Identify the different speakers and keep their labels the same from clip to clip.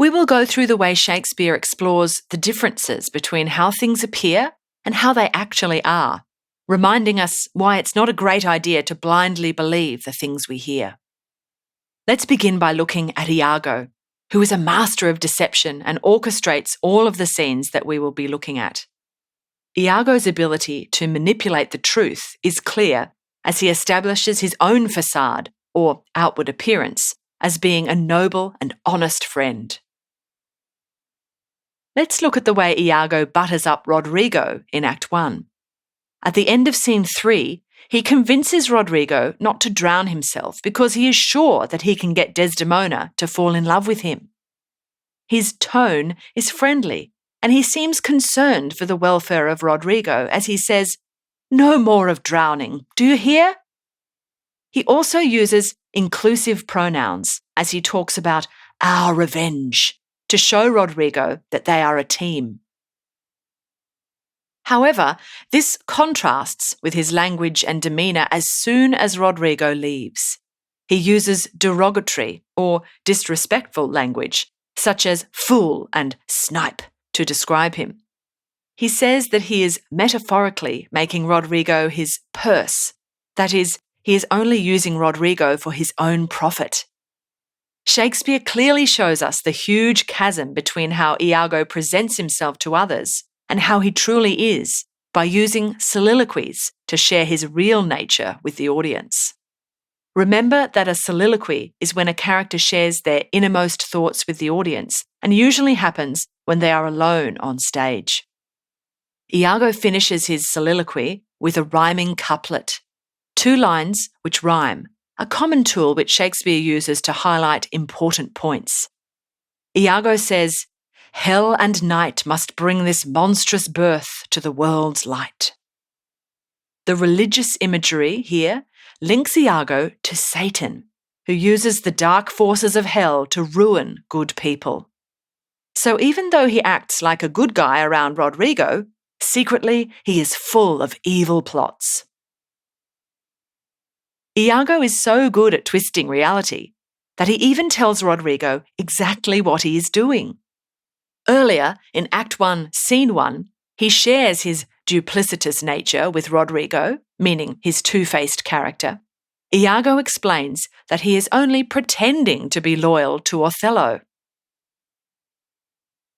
Speaker 1: We will go through the way Shakespeare explores the differences between how things appear and how they actually are, reminding us why it's not a great idea to blindly believe the things we hear. Let's begin by looking at Iago, who is a master of deception and orchestrates all of the scenes that we will be looking at. Iago's ability to manipulate the truth is clear as he establishes his own facade, or outward appearance, as being a noble and honest friend. Let's look at the way Iago butters up Roderigo in Act 1. At the end of Scene 3, he convinces Roderigo not to drown himself because he is sure that he can get Desdemona to fall in love with him. His tone is friendly, and he seems concerned for the welfare of Roderigo as he says, "No more of drowning, do you hear?" He also uses inclusive pronouns as he talks about our revenge to show Roderigo that they are a team. However, this contrasts with his language and demeanour as soon as Roderigo leaves. He uses derogatory or disrespectful language, such as fool and snipe, to describe him. He says that he is metaphorically making Roderigo his purse, that is, he is only using Roderigo for his own profit. Shakespeare clearly shows us the huge chasm between how Iago presents himself to others and how he truly is by using soliloquies to share his real nature with the audience. Remember that a soliloquy is when a character shares their innermost thoughts with the audience and usually happens when they are alone on stage. Iago finishes his soliloquy with a rhyming couplet, 2 lines which rhyme, a common tool which Shakespeare uses to highlight important points. Iago says, "Hell and night must bring this monstrous birth to the world's light." The religious imagery here links Iago to Satan, who uses the dark forces of hell to ruin good people. So even though he acts like a good guy around Roderigo, secretly he is full of evil plots. Iago is so good at twisting reality that he even tells Roderigo exactly what he is doing. Earlier, in Act 1, Scene 1, he shares his duplicitous nature with Roderigo, meaning his two-faced character. Iago explains that he is only pretending to be loyal to Othello.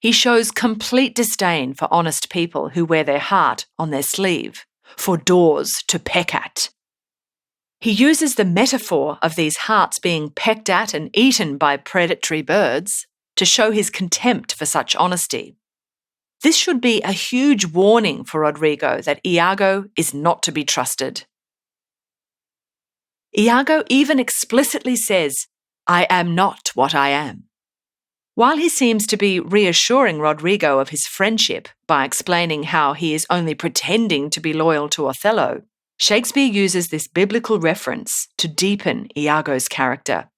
Speaker 1: He shows complete disdain for honest people who wear their heart on their sleeve, for daws to peck at. He uses the metaphor of these hearts being pecked at and eaten by predatory birds to show his contempt for such honesty. This should be a huge warning for Roderigo that Iago is not to be trusted. Iago even explicitly says, "I am not what I am." While he seems to be reassuring Roderigo of his friendship by explaining how he is only pretending to be loyal to Othello, Shakespeare uses this biblical reference to deepen Iago's character.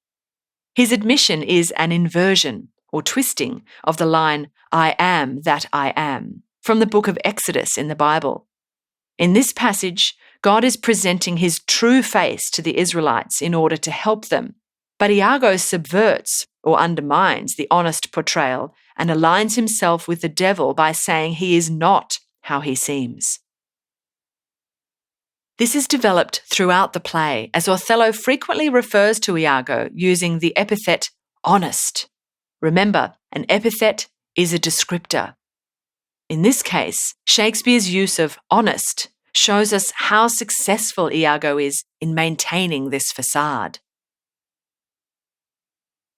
Speaker 1: His admission is an inversion or twisting of the line, "I am that I am," from the book of Exodus in the Bible. In this passage, God is presenting his true face to the Israelites in order to help them, but Iago subverts or undermines the honest portrayal and aligns himself with the devil by saying he is not how he seems. This is developed throughout the play as Othello frequently refers to Iago using the epithet honest. Remember, an epithet is a descriptor. In this case, Shakespeare's use of honest shows us how successful Iago is in maintaining this facade.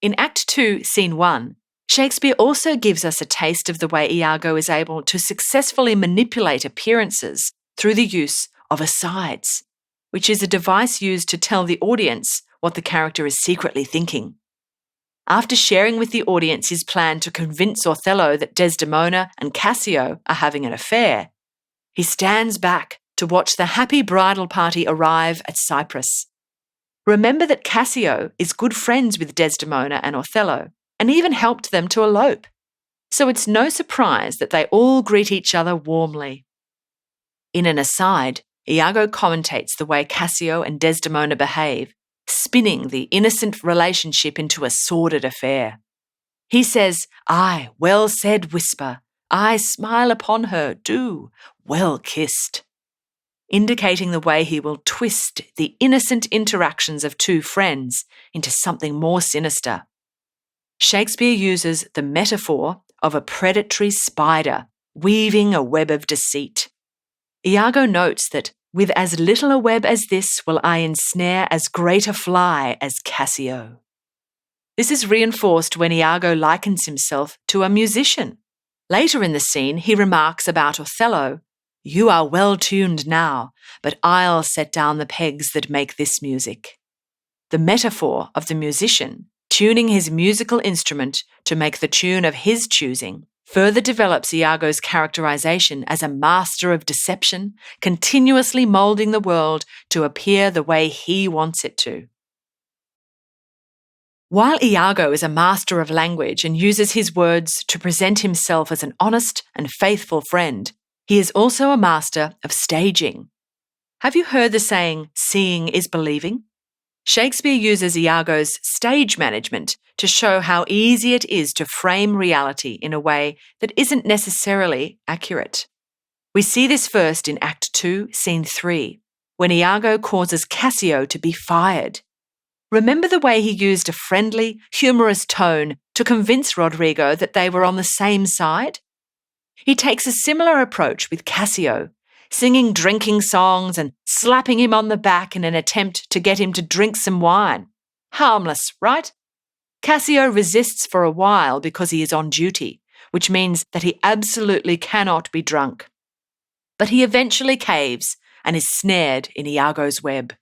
Speaker 1: In Act 2, Scene 1, Shakespeare also gives us a taste of the way Iago is able to successfully manipulate appearances through the use of asides, which is a device used to tell the audience what the character is secretly thinking. After sharing with the audience his plan to convince Othello that Desdemona and Cassio are having an affair, he stands back to watch the happy bridal party arrive at Cyprus. Remember that Cassio is good friends with Desdemona and Othello, and even helped them to elope. So it's no surprise that they all greet each other warmly. In an aside, Iago commentates the way Cassio and Desdemona behave, spinning the innocent relationship into a sordid affair. He says, "Aye, well said, whisper. I smile upon her, do, well kissed," indicating the way he will twist the innocent interactions of two friends into something more sinister. Shakespeare uses the metaphor of a predatory spider weaving a web of deceit. Iago notes that, "With as little a web as this will I ensnare as great a fly as Cassio." This is reinforced when Iago likens himself to a musician. Later in the scene, he remarks about Othello, "You are well tuned now, but I'll set down the pegs that make this music." The metaphor of the musician tuning his musical instrument to make the tune of his choosing further develops Iago's characterization as a master of deception, continuously moulding the world to appear the way he wants it to. While Iago is a master of language and uses his words to present himself as an honest and faithful friend, he is also a master of staging. Have you heard the saying, "Seeing is believing"? Shakespeare uses Iago's stage management to show how easy it is to frame reality in a way that isn't necessarily accurate. We see this first in Act 2, Scene 3, when Iago causes Cassio to be fired. Remember the way he used a friendly, humorous tone to convince Roderigo that they were on the same side? He takes a similar approach with Cassio, singing drinking songs and slapping him on the back in an attempt to get him to drink some wine. Harmless, right? Cassio resists for a while because he is on duty, which means that he absolutely cannot be drunk. But he eventually caves and is snared in Iago's web.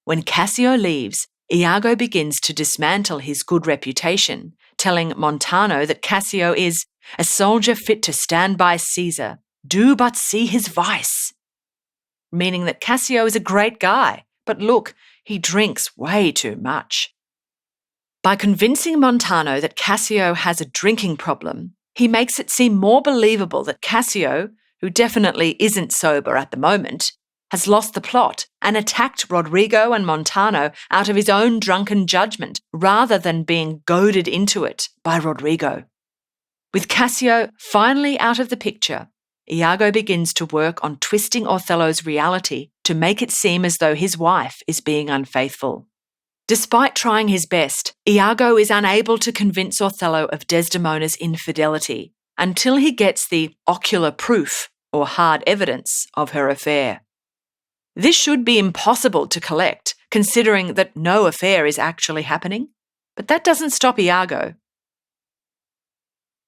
Speaker 1: When Cassio leaves, Iago begins to dismantle his good reputation, telling Montano that Cassio is "a soldier fit to stand by Caesar. Do but see his vice," meaning that Cassio is a great guy, but look, he drinks way too much. By convincing Montano that Cassio has a drinking problem, he makes it seem more believable that Cassio, who definitely isn't sober at the moment, has lost the plot and attacked Roderigo and Montano out of his own drunken judgment rather than being goaded into it by Roderigo. With Cassio finally out of the picture, Iago begins to work on twisting Othello's reality to make it seem as though his wife is being unfaithful. Despite trying his best, Iago is unable to convince Othello of Desdemona's infidelity until he gets the ocular proof or hard evidence of her affair. This should be impossible to collect, considering that no affair is actually happening, but that doesn't stop Iago.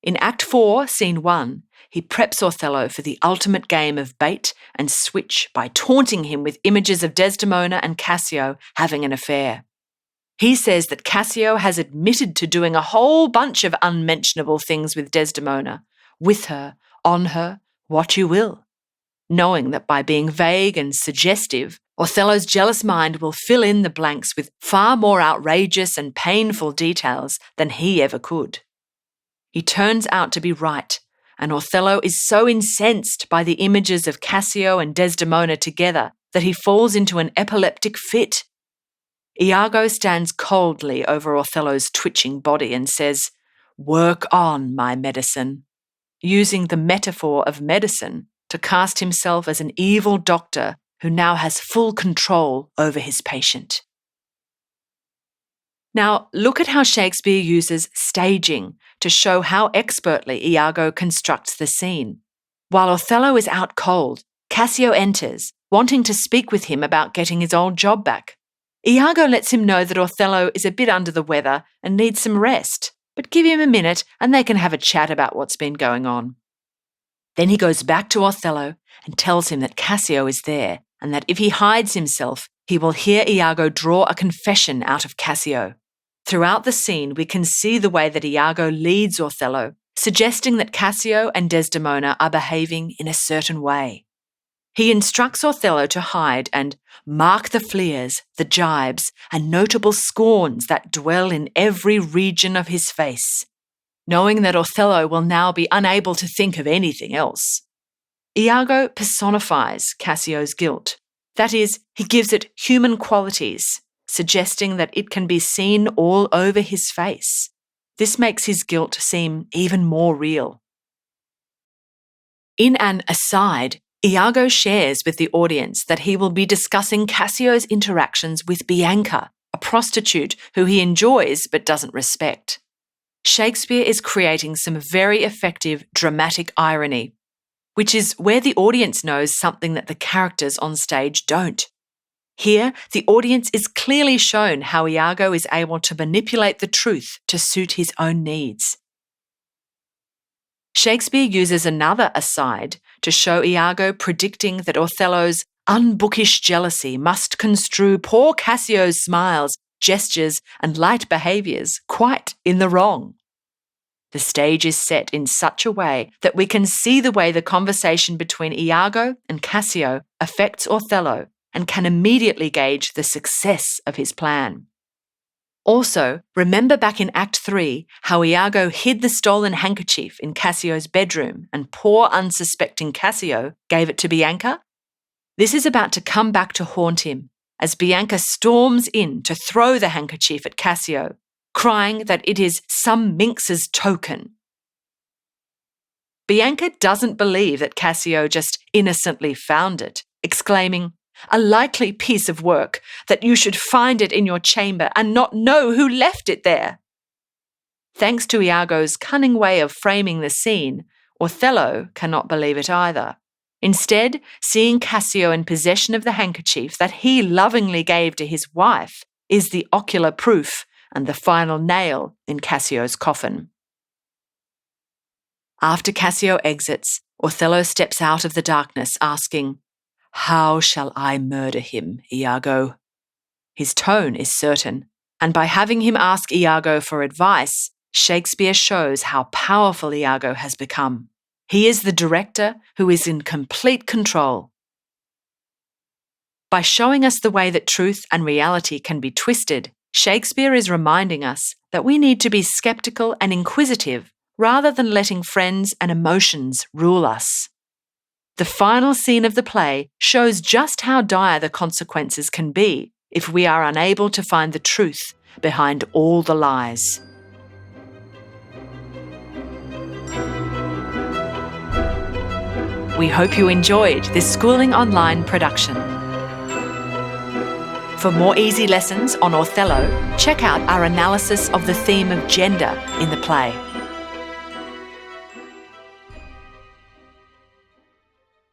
Speaker 1: In Act 4, Scene 1, he preps Othello for the ultimate game of bait and switch by taunting him with images of Desdemona and Cassio having an affair. He says that Cassio has admitted to doing a whole bunch of unmentionable things with Desdemona, with her, on her, what you will, knowing that by being vague and suggestive, Othello's jealous mind will fill in the blanks with far more outrageous and painful details than he ever could. He turns out to be right, and Othello is so incensed by the images of Cassio and Desdemona together that he falls into an epileptic fit. Iago stands coldly over Othello's twitching body and says, "Work on, my medicine," using the metaphor of medicine to cast himself as an evil doctor who now has full control over his patient. Now, look at how Shakespeare uses staging to show how expertly Iago constructs the scene. While Othello is out cold, Cassio enters, wanting to speak with him about getting his old job back. Iago lets him know that Othello is a bit under the weather and needs some rest, but give him a minute and they can have a chat about what's been going on. Then he goes back to Othello and tells him that Cassio is there and that if he hides himself, he will hear Iago draw a confession out of Cassio. Throughout the scene, we can see the way that Iago leads Othello, suggesting that Cassio and Desdemona are behaving in a certain way. He instructs Othello to hide and mark the fleers, the jibes, and notable scorns that dwell in every region of his face, knowing that Othello will now be unable to think of anything else. Iago personifies Cassio's guilt. That is, he gives it human qualities, suggesting that it can be seen all over his face, This makes his guilt seem even more real. In an aside, Iago shares with the audience that he will be discussing Cassio's interactions with Bianca, a prostitute who he enjoys but doesn't respect. Shakespeare is creating some very effective dramatic irony, which is where the audience knows something that the characters on stage don't. Here, the audience is clearly shown how Iago is able to manipulate the truth to suit his own needs. Shakespeare uses another aside to show Iago predicting that Othello's unbookish jealousy must construe poor Cassio's smiles, gestures, and light behaviours quite in the wrong. The stage is set in such a way that we can see the way the conversation between Iago and Cassio affects Othello and can immediately gauge the success of his plan. Also, remember back in Act 3 how Iago hid the stolen handkerchief in Cassio's bedroom and poor unsuspecting Cassio gave it to Bianca? This is about to come back to haunt him as Bianca storms in to throw the handkerchief at Cassio, crying that it is some minx's token. Bianca doesn't believe that Cassio just innocently found it, exclaiming, "A likely piece of work, that you should find it in your chamber and not know who left it there." Thanks to Iago's cunning way of framing the scene, Othello cannot believe it either. Instead, seeing Cassio in possession of the handkerchief that he lovingly gave to his wife is the ocular proof and the final nail in Cassio's coffin. After Cassio exits, Othello steps out of the darkness asking, "How shall I murder him, Iago?" His tone is certain, and by having him ask Iago for advice, Shakespeare shows how powerful Iago has become. He is the director who is in complete control. By showing us the way that truth and reality can be twisted, Shakespeare is reminding us that we need to be skeptical and inquisitive rather than letting friends and emotions rule us. The final scene of the play shows just how dire the consequences can be if we are unable to find the truth behind all the lies. We hope you enjoyed this Schooling Online production. For more easy lessons on Othello, check out our analysis of the theme of gender in the play.